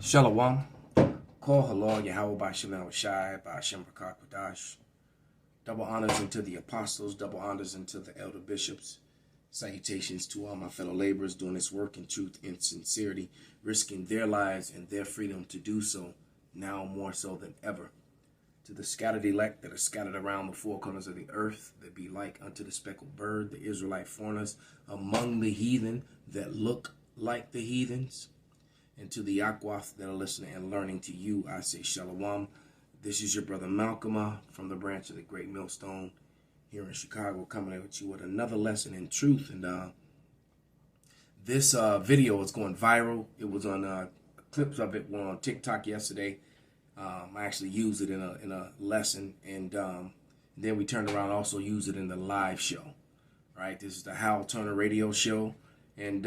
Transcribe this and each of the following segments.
Shalom. Call halal Yahweh by Shalom Shai by Hashem Kodash. Double honors unto the apostles, double honors unto the elder bishops. Salutations to all my fellow laborers doing this work in truth and sincerity, risking their lives and their freedom to do so, now more so than ever. To the scattered elect that are scattered around the four corners of the earth, that be like unto the speckled bird, the Israelite foreigners among the heathen that look like the heathens. And to the Aquath that are listening and learning to you, I say Shalom. This is your brother MALCHAAMAH from the branch of the Great Millstone here in Chicago, coming at you with another lesson in truth. And this video is going viral. It was on clips of it were on TikTok yesterday. I actually used it in a lesson, and then we turned around and also used it in the live show. Right, this is the Hal Turner radio show, and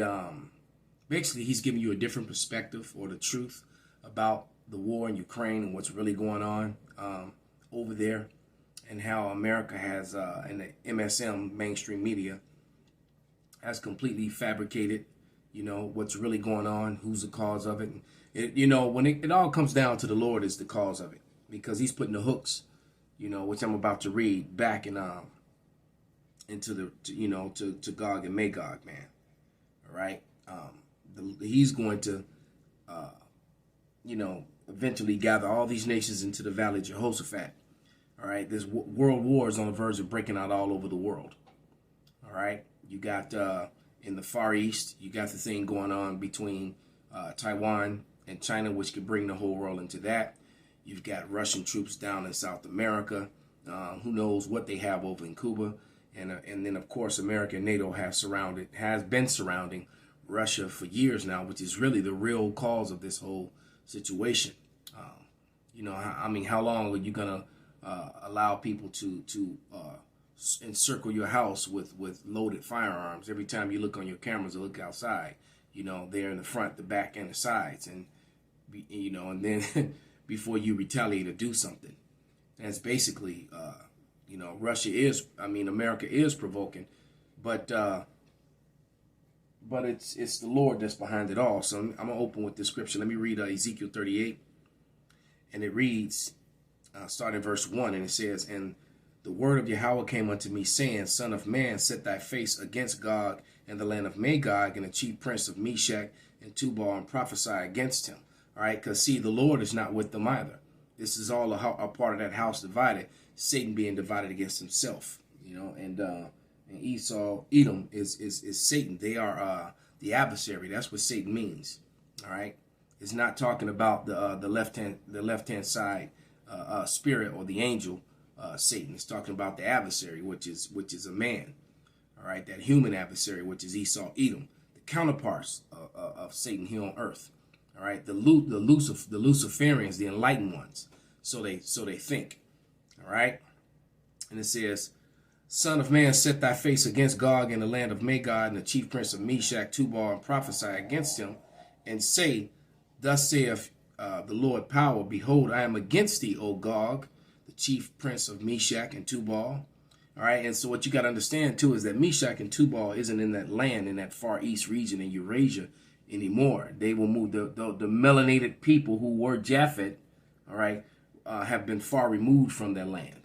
basically, he's giving you a different perspective or the truth about the war in Ukraine and what's really going on over there, and how America has, and the MSM, mainstream media, has completely fabricated, what's really going on, who's the cause of it. When it all comes down to the Lord is the cause of it, because he's putting the hooks, which I'm about to read, back in into the, to Gog and Magog, man. All right. He's going to, eventually gather all these nations into the valley of Jehoshaphat. All right, there's world wars on the verge of breaking out all over the world. All right, you got in the Far East, you got the thing going on between Taiwan and China, which could bring the whole world into that. You've got Russian troops down in South America. Who knows what they have over in Cuba, and then of course America and NATO has been surrounding Russia for years now, which is really the real cause of this whole situation. How long are you gonna allow people to encircle your house with loaded firearms? Every time you look on your cameras or look outside, they're in the front, the back, and the sides, and and then before you retaliate or do something, that's basically America is provoking, but it's the Lord that's behind it all. So I'm going to open with this scripture. Let me read Ezekiel 38. And it reads, starting verse 1, and it says, "And the word of Yahweh came unto me, saying, Son of man, set thy face against Gog and the land of Magog, and the chief prince of Meshach and Tubal, and prophesy against him." All right, because see, the Lord is not with them either. This is all a part of that house divided, Satan being divided against himself, and Esau, Edom is Satan. They are the adversary. That's what Satan means. All right, it's not talking about the left hand side spirit or the angel Satan. It's talking about the adversary, which is a man. All right, that human adversary, which is Esau, Edom, the counterparts of Satan here on earth. All right, the Luciferians, the enlightened ones. So they think. All right, and it says, "Son of man, set thy face against Gog in the land of Magog, and the chief prince of Meshach, Tubal, and prophesy against him, and say, Thus saith the Lord power, Behold, I am against thee, O Gog, the chief prince of Meshach and Tubal." All right, and so what you got to understand, too, is that Meshach and Tubal isn't in that land, in that Far East region in Eurasia anymore. They will move, the melanated people who were Japhet, all right, have been far removed from their land.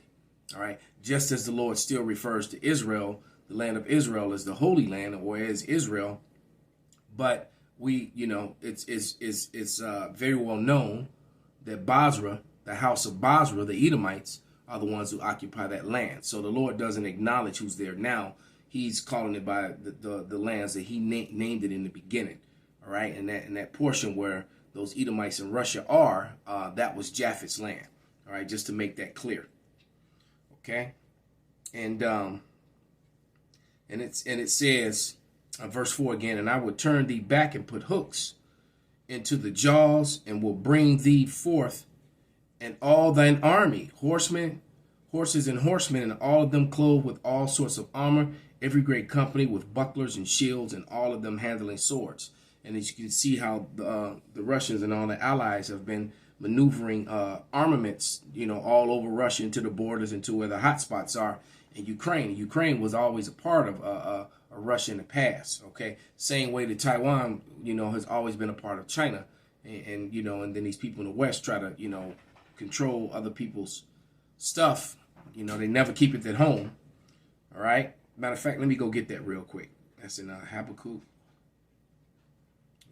All right, just as the Lord still refers to Israel, the land of Israel is the Holy Land, or is Israel. But it's very well known that Basra, the house of Basra, the Edomites, are the ones who occupy that land. So the Lord doesn't acknowledge who's there now. He's calling it by the lands that he named it in the beginning. All right, and that portion where those Edomites in Russia are, that was Japhet's land. All right, just to make that clear. Okay, and it says, verse 4 again, "And I will turn thee back and put hooks into the jaws, and will bring thee forth, and all thine army, horses and horsemen, and all of them clothed with all sorts of armor, every great company with bucklers and shields, and all of them handling swords." And as you can see how the Russians and all the allies have been maneuvering armaments, all over Russia, into the borders, into where the hot spots are in Ukraine. Ukraine was always a part of Russia in the past. Okay, same way that Taiwan, has always been a part of China and you know, and then these people in the West try to, you know, control other people's stuff. You know, they never keep it at home. All right. Matter of fact, let me go get that real quick. That's in Habakkuk. And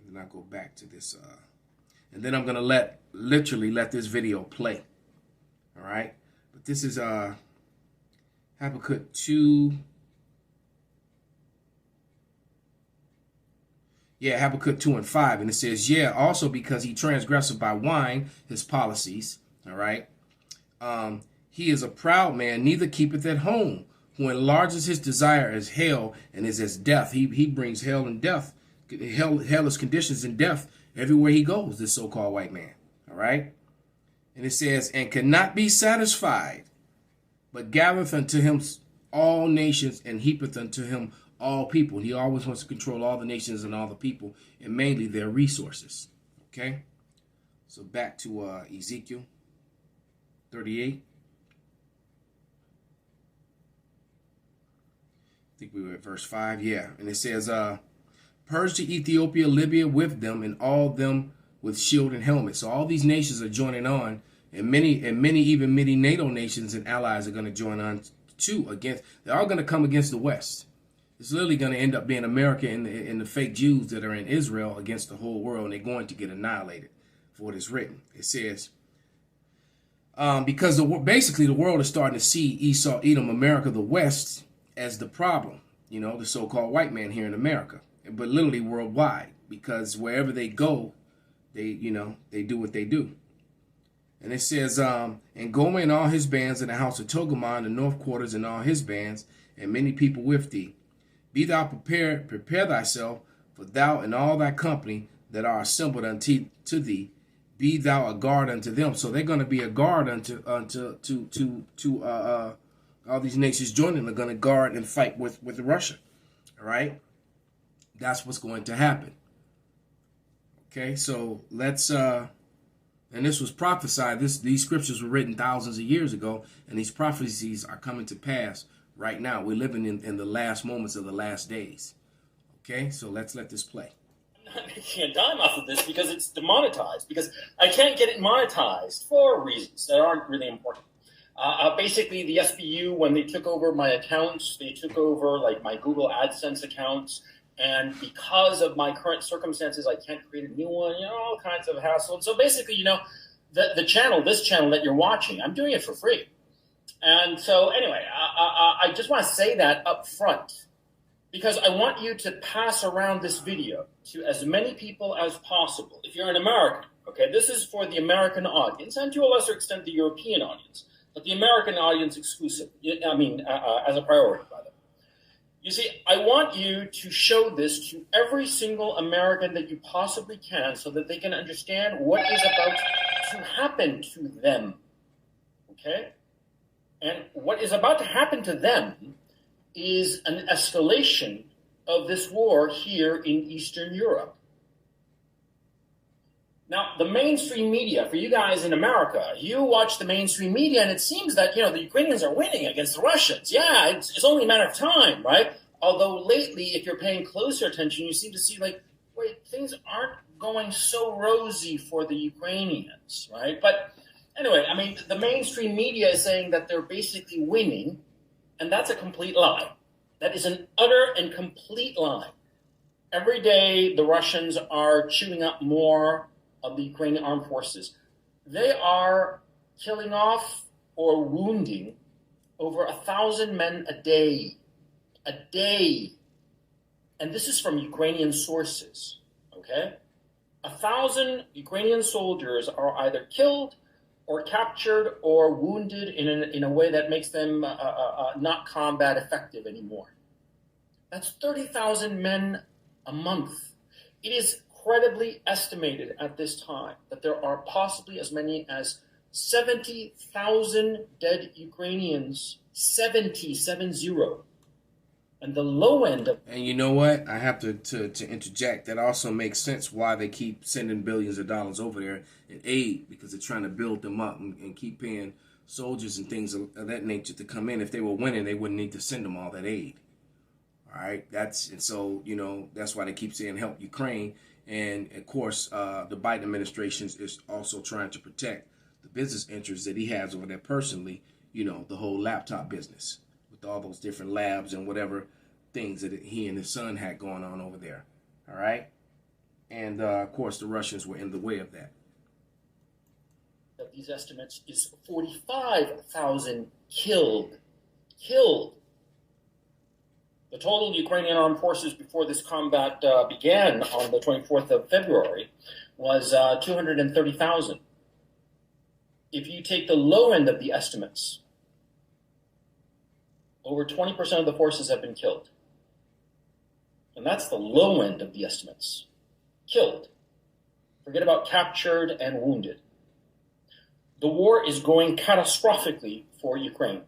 then I'll go back to this. And then I'm going to literally let this video play. All right. But this is Habakkuk 2. Yeah, Habakkuk 2 and 5. And it says, yeah, also because he transgressed by wine his policies. All right. He is a proud man, neither keepeth at home, who enlarges his desire as hell and is as death. He brings hell and death, hellish conditions and death everywhere he goes, this so-called white man. All right. And it says, and cannot be satisfied, but gathereth unto him all nations and heapeth unto him all people. He always wants to control all the nations and all the people, and mainly their resources. Okay. So back to Ezekiel 38. I think we were at verse 5. Yeah. And it says, purge to Ethiopia, Libya with them, and all them with shield and helmet. So all these nations are joining on, and many NATO nations and allies are going to join on too. They're all going to come against the West. It's literally going to end up being America and the fake Jews that are in Israel against the whole world, and they're going to get annihilated for what is written. It says, because basically the world is starting to see Esau, Edom, America, the West, as the problem, you know, the so-called white man here in America, but literally worldwide, because wherever they go, they do what they do. And it says, and Gomer and all his bands in the house of Togarmah in the north quarters and all his bands, and many people with thee. Be thou prepared, prepare thyself, for thou and all thy company that are assembled unto thee, be thou a guard unto them. So they're going to be a guard unto all these nations joining. They're going to guard and fight with Russia. All right, that's what's going to happen. Okay, so let's and this was prophesied. These scriptures were written thousands of years ago, and these prophecies are coming to pass right now. We're living in the last moments of the last days. Okay, so let's let this play. I'm not making a dime off of this because it's demonetized, because I can't get it monetized for reasons that aren't really important. Basically, the SBU, when they took over my accounts, they took over like my Google AdSense accounts. And because of my current circumstances, I can't create a new one, you know, all kinds of hassle. And so basically, you know, this channel that you're watching, I'm doing it for free. And so anyway, I just want to say that up front, because I want you to pass around this video to as many people as possible. If you're an American, okay, this is for the American audience, and to a lesser extent, the European audience, but the American audience exclusively, as a priority, by the way. You see, I want you to show this to every single American that you possibly can so that they can understand what is about to happen to them, okay? And what is about to happen to them is an escalation of this war here in Eastern Europe. Now, the mainstream media, for you guys in America, you watch the mainstream media and it seems that, you know, the Ukrainians are winning against the Russians. Yeah, it's only a matter of time, right? Although lately, if you're paying closer attention, you seem to see like, wait, things aren't going so rosy for the Ukrainians, right? But anyway, I mean, the mainstream media is saying that they're basically winning, and that's a complete lie. That is an utter and complete lie. Every day, the Russians are chewing up more of the Ukrainian armed forces. They are killing off or wounding over 1,000 men a day. A day. And this is from Ukrainian sources, okay? 1,000 Ukrainian soldiers are either killed or captured or wounded in a way that makes them not combat effective anymore. That's 30,000 men a month. It is credibly estimated at this time that there are possibly as many as 70,000 dead Ukrainians, 70. And the low end of... And you know what? I have to interject. That also makes sense why they keep sending billions of dollars over there in aid, because they're trying to build them up and keep paying soldiers and things of that nature to come in. If they were winning, they wouldn't need to send them all that aid. All right? And so, you know, that's why they keep saying help Ukraine. And of course, the Biden administration is also trying to protect the business interests that he has over there personally, you know, the whole laptop business with all those different labs and whatever things that he and his son had going on over there. All right. And of course, the Russians were in the way of that. These estimates is 45,000 killed. The total Ukrainian armed forces before this combat began on the 24th of February was 230,000. If you take the low end of the estimates, over 20% of the forces have been killed. And that's the low end of the estimates. Killed. Forget about captured and wounded. The war is going catastrophically for Ukraine.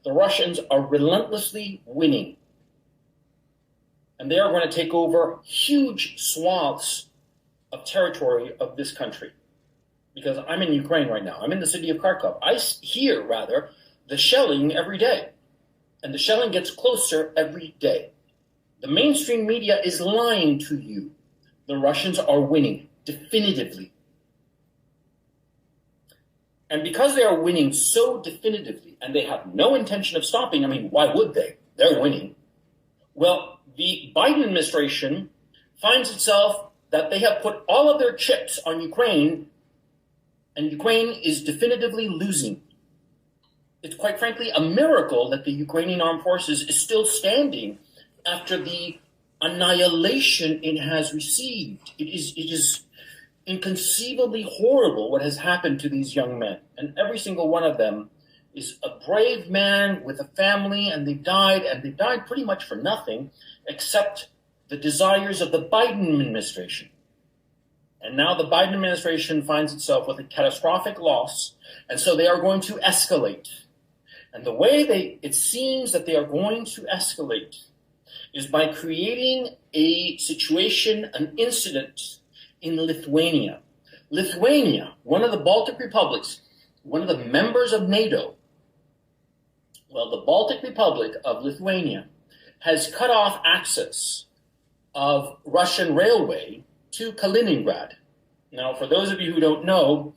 The Russians are relentlessly winning. And they are going to take over huge swaths of territory of this country. Because I'm in Ukraine right now. I'm in the city of Kharkov. I hear, rather, the shelling every day. And the shelling gets closer every day. The mainstream media is lying to you. The Russians are winning, definitively. And because they are winning so definitively, and they have no intention of stopping, I mean, why would they? They're winning. Well, the Biden administration finds itself that they have put all of their chips on Ukraine, and Ukraine is definitively losing. It's quite frankly a miracle that the Ukrainian armed forces is still standing after the annihilation it has received. It is inconceivably horrible what has happened to these young men. And every single one of them is a brave man with a family, and they've died pretty much for nothing except the desires of the Biden administration. And now the Biden administration finds itself with a catastrophic loss, and so they are going to escalate. And the way it seems that they are going to escalate is by creating a situation, an incident in Lithuania. Lithuania, one of the Baltic republics, one of the members of NATO, well, the Baltic Republic of Lithuania has cut off access of Russian railway to Kaliningrad. Now, for those of you who don't know,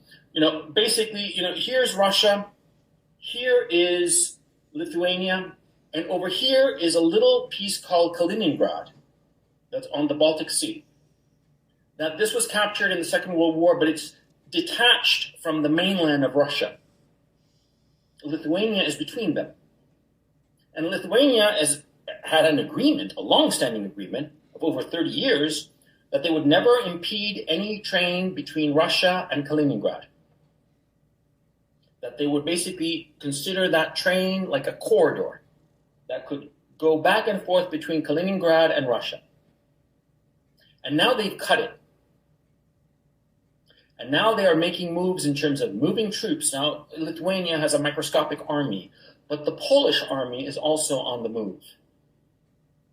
basically, here's Russia, here is Lithuania, and over here is a little piece called Kaliningrad that's on the Baltic Sea. Now, this was captured in the Second World War, but it's detached from the mainland of Russia. Lithuania is between them. And Lithuania has had an agreement, a long-standing agreement of over 30 years, that they would never impede any train between Russia and Kaliningrad. That they would basically consider that train like a corridor that could go back and forth between Kaliningrad and Russia. And now they've cut it. And now they are making moves in terms of moving troops. Now, Lithuania has a microscopic army, but the Polish army is also on the move.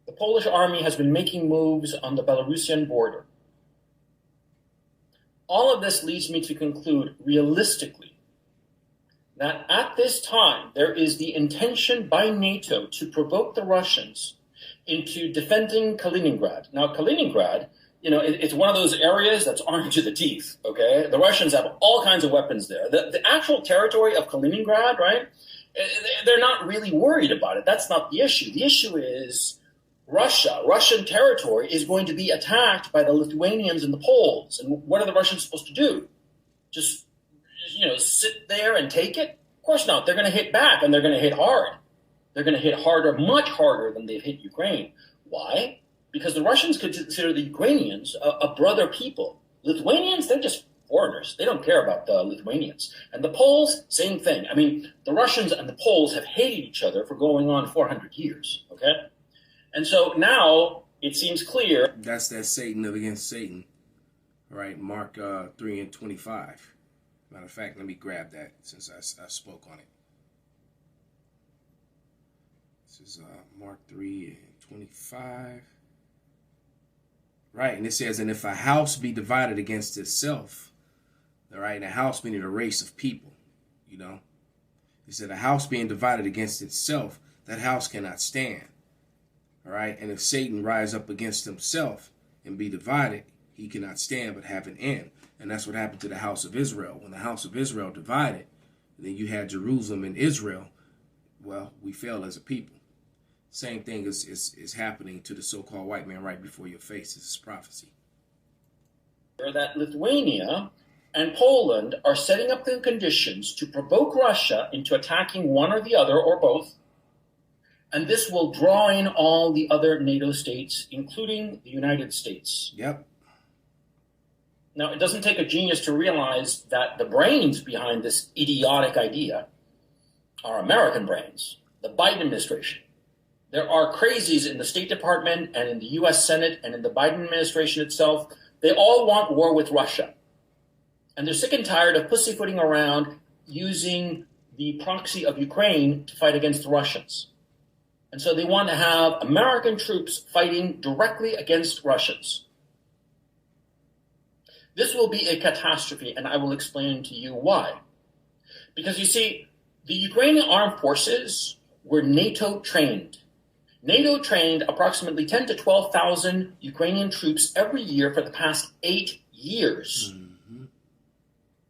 The Polish army has been making moves on the Belarusian border. All of this leads me to conclude, realistically, that at this time, there is the intention by NATO to provoke the Russians into defending Kaliningrad. Now, Kaliningrad, it's one of those areas that's armed to the teeth, okay? The Russians have all kinds of weapons there. The actual territory of Kaliningrad, right, they're not really worried about it. That's not the issue. The issue is Russian territory is going to be attacked by the Lithuanians and the Poles. And what are the Russians supposed to do? Just sit there and take it? Of course not. They're going to hit back, and they're going to hit hard. They're going to hit harder, much harder than they've hit Ukraine. Why? Because the Russians consider the Ukrainians a brother people. Lithuanians, they're just foreigners. They don't care about the Lithuanians. And the Poles, same thing. I mean, the Russians and the Poles have hated each other for going on 400 years, okay? And so now it seems clear. That's that Satan against Satan, right? Mark 3:25. Matter of fact, let me grab that since I spoke on it. This is Mark 3:25. Right, and it says, and if a house be divided against itself, all right, and a house meaning a race of people, He said a house being divided against itself, that house cannot stand. All right, and if Satan rise up against himself and be divided, he cannot stand but have an end. And that's what happened to the house of Israel. When the house of Israel divided, then you had Jerusalem and Israel. Well, we fell as a people. Same thing is happening to the so-called white man right before your face. This is prophecy. That Lithuania and Poland are setting up the conditions to provoke Russia into attacking one or the other or both. And this will draw in all the other NATO states, including the United States. Yep. Now, it doesn't take a genius to realize that the brains behind this idiotic idea are American brains, the Biden administration. There are crazies in the State Department and in the U.S. Senate and in the Biden administration itself. They all want war with Russia. And they're sick and tired of pussyfooting around using the proxy of Ukraine to fight against the Russians. And so they want to have American troops fighting directly against Russians. This will be a catastrophe, and I will explain to you why. Because you see, the Ukrainian armed forces were NATO trained. NATO trained approximately 10 to 12,000 Ukrainian troops every year for the past 8 years.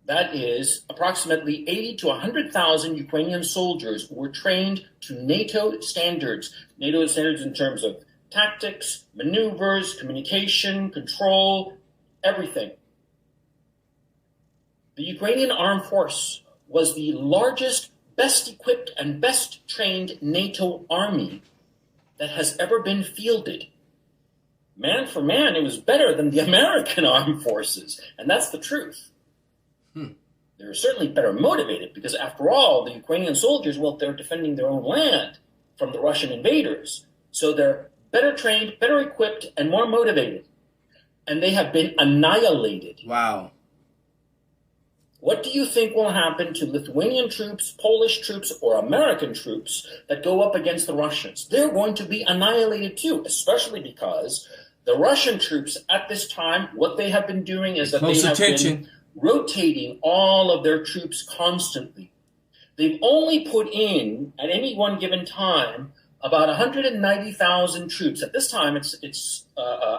That is, approximately 80 to 100,000 Ukrainian soldiers were trained to NATO standards. NATO standards in terms of tactics, maneuvers, communication, control, everything. The Ukrainian armed force was the largest, best equipped, and best trained NATO army that has ever been fielded. Man for man, it was better than the American armed forces, and that's the truth. They were certainly better motivated because, after all, the Ukrainian soldiers, well, they're defending their own land from the Russian invaders. So they're better trained, better equipped, and more motivated. And they have been annihilated. Wow. What do you think will happen to Lithuanian troops, Polish troops, or American troops that go up against the Russians? They're going to be annihilated too, especially because the Russian troops at this time, what they have been doing is that they have been rotating all of their troops constantly. They've only put in, at any one given time, about 190,000 troops. At this time, it's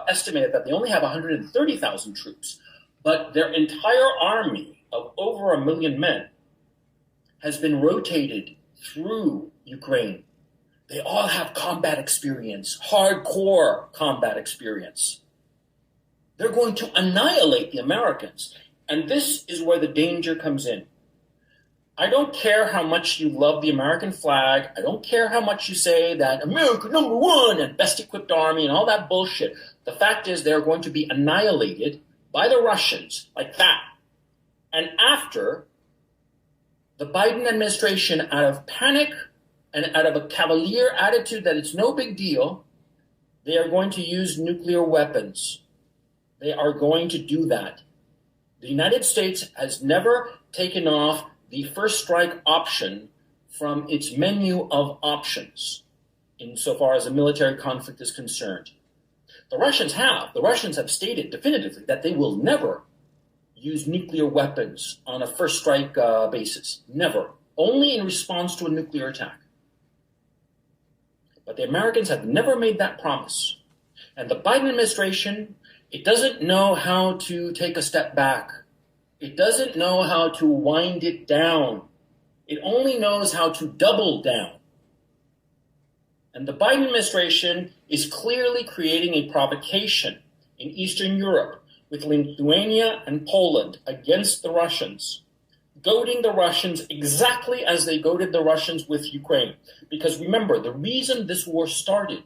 estimated that they only have 130,000 troops. But their entire army of over 1 million men has been rotated through Ukraine. They all have combat experience, hardcore combat experience. They're going to annihilate the Americans. And this is where the danger comes in. I don't care how much you love the American flag. I don't care how much you say that America #1 and best equipped army and all that bullshit. The fact is they're going to be annihilated by the Russians like that. And after, the Biden administration, out of panic and out of a cavalier attitude that it's no big deal, they are going to use nuclear weapons. They are going to do that. The United States has never taken off the first strike option from its menu of options insofar as a military conflict is concerned. The Russians have. The Russians have stated definitively that they will never use nuclear weapons on a first strike basis. Never. Only in response to a nuclear attack. But the Americans have never made that promise. And the Biden administration, it doesn't know how to take a step back. It doesn't know how to wind it down. It only knows how to double down. And the Biden administration is clearly creating a provocation in Eastern Europe with Lithuania and Poland against the Russians, goading the Russians exactly as they goaded the Russians with Ukraine. Because remember, the reason this war started,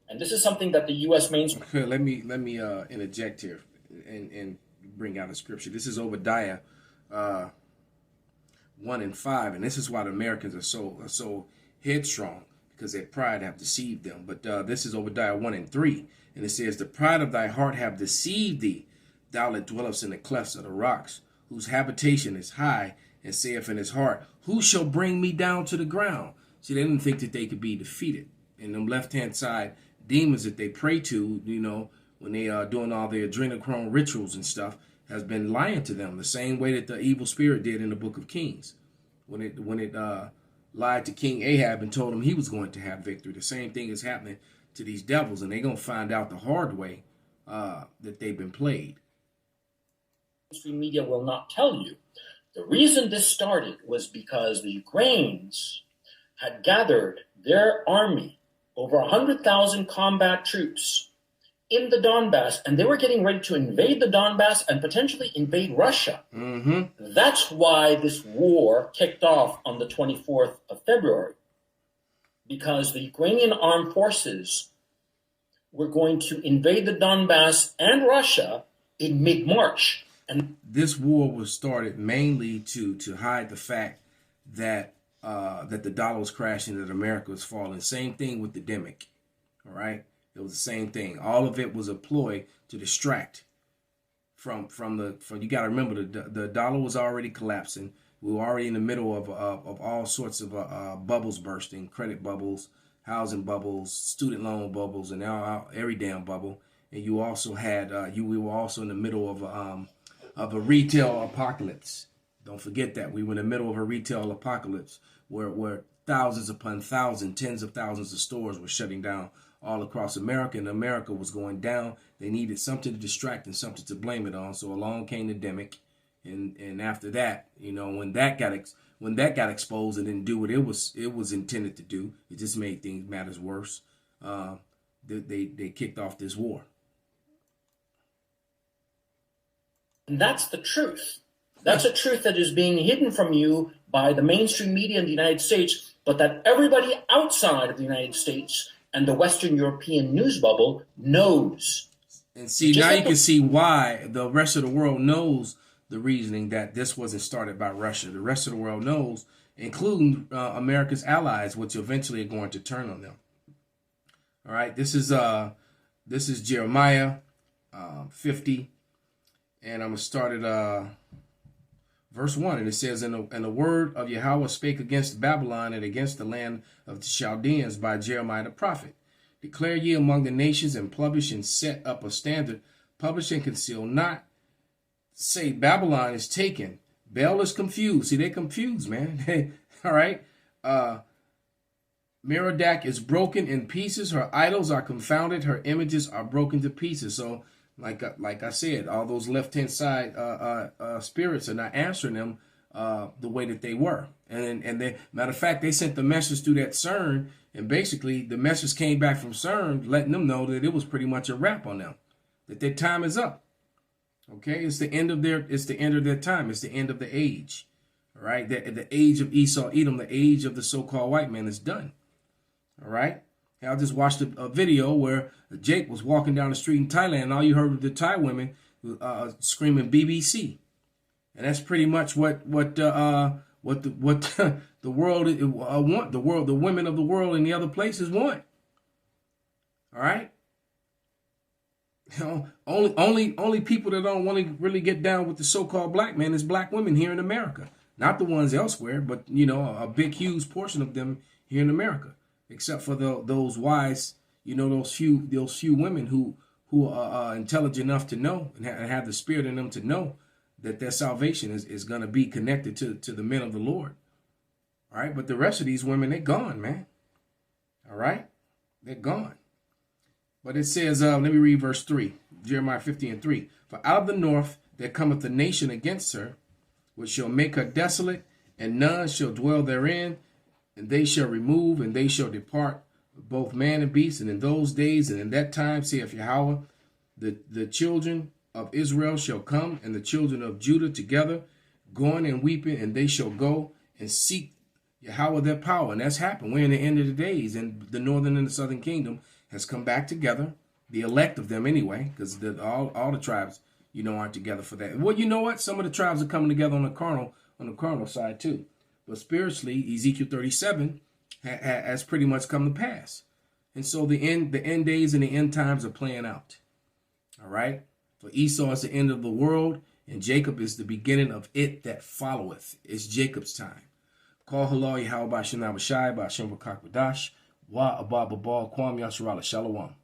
and this is something that the U.S. mainstream... Okay, let me interject here and bring out a scripture. This is Obadiah 1:5, and this is why the Americans are so headstrong, because their pride have deceived them. But this is Obadiah 1:3, and it says, "The pride of thy heart have deceived thee, thou that dwellest in the clefts of the rocks, whose habitation is high, and saith in his heart, who shall bring me down to the ground?" See, they didn't think that they could be defeated. And them left-hand side demons that they pray to, you know, when they are doing all their adrenochrome rituals and stuff, has been lying to them the same way that the evil spirit did in the book of Kings. When it lied to King Ahab and told him he was going to have victory. The same thing is happening to these devils, and they're going to find out the hard way that they've been played. mainstream media will not tell you. The reason this started was because the Ukrainians had gathered their army, over 100,000 combat troops, in the Donbass, and they were getting ready to invade the Donbass and potentially invade Russia. That's why this war kicked off on the 24th of February, because the Ukrainian armed forces were going to invade the Donbass and Russia in mid-March. And this war was started mainly to hide the fact that that the dollar was crashing, that America was falling. Same thing with the demic. All right, it was the same thing. All of it was a ploy to distract from. You got to remember, the dollar was already collapsing. We were already in the middle of all sorts of bubbles bursting, credit bubbles, housing bubbles, student loan bubbles, and every damn bubble. And you also had we were also in the middle of a retail apocalypse. Don't forget that we were in the middle of a retail apocalypse where thousands upon thousands, tens of thousands of stores were shutting down all across America, and America was going down. They needed something to distract and something to blame it on. So along came the demic, and after that, you know, when that got exposed and didn't do what it was intended to do, it just made things matters worse. They kicked off this war. And that's the truth. That's a truth that is being hidden from you by the mainstream media in the United States, but that everybody outside of the United States and the Western European news bubble knows. And see, now you can see why the rest of the world knows the reasoning that this wasn't started by Russia. The rest of the world knows, including America's allies, which eventually are going to turn on them. All right, this is Jeremiah 50, and I'm gonna start at verse 1, and it says, and the word of Yahweh spake against Babylon and against the land of the Chaldeans by Jeremiah the prophet. Declare ye among the nations, and publish and set up a standard, publish and conceal not. Say, Babylon is taken. Bel is confused. See, they confused, man. All right. Merodach is broken in pieces. Her idols are confounded. Her images are broken to pieces. So, like I said, all those left-hand side spirits are not answering them the way that they were. And they, matter of fact, they sent the message through that CERN, and basically the message came back from CERN letting them know that it was pretty much a wrap on them, that their time is up. Okay, it's the end of their time. It's the end of the age. All right, the age of Esau, Edom, the age of the so-called white man is done. All right. I just watched a video where Jake was walking down the street in Thailand, and all you heard was the Thai women screaming BBC, and that's pretty much what the world want. The women of the world in the other places want. All right. You know, only people that don't want to really get down with the so-called black man is black women here in America, not the ones elsewhere, but you know, a big, huge portion of them here in America. Except for those wise, you know, those few women who are intelligent enough to know and have the spirit in them to know that their salvation is going to be connected to the men of the Lord. All right. But the rest of these women, they're gone, man. All right. They're gone. But it says, let me read verse 3, Jeremiah 50:3. For out of the north there cometh a nation against her, which shall make her desolate, and none shall dwell therein. And they shall remove, and they shall depart, both man and beast. And in those days and in that time, saith Yahweh, the children of Israel shall come, and the children of Judah together, going and weeping, and they shall go and seek Yahweh their power. And that's happened. We're in the end of the days, and the northern and the southern kingdom has come back together. The elect of them anyway, because all the tribes, you know, aren't together for that. Well, you know what? Some of the tribes are coming together on the carnal side too. But spiritually, Ezekiel 37 has pretty much come to pass. And so the end days and the end times are playing out. All right. For Esau is the end of the world, and Jacob is the beginning of it that followeth. It's Jacob's time. Call halal Yahweh Ba'ashem Nabashai Ba'ashem B'Kak B'Dash Wa Abba B'Bal Kwam Yasharala Shalom.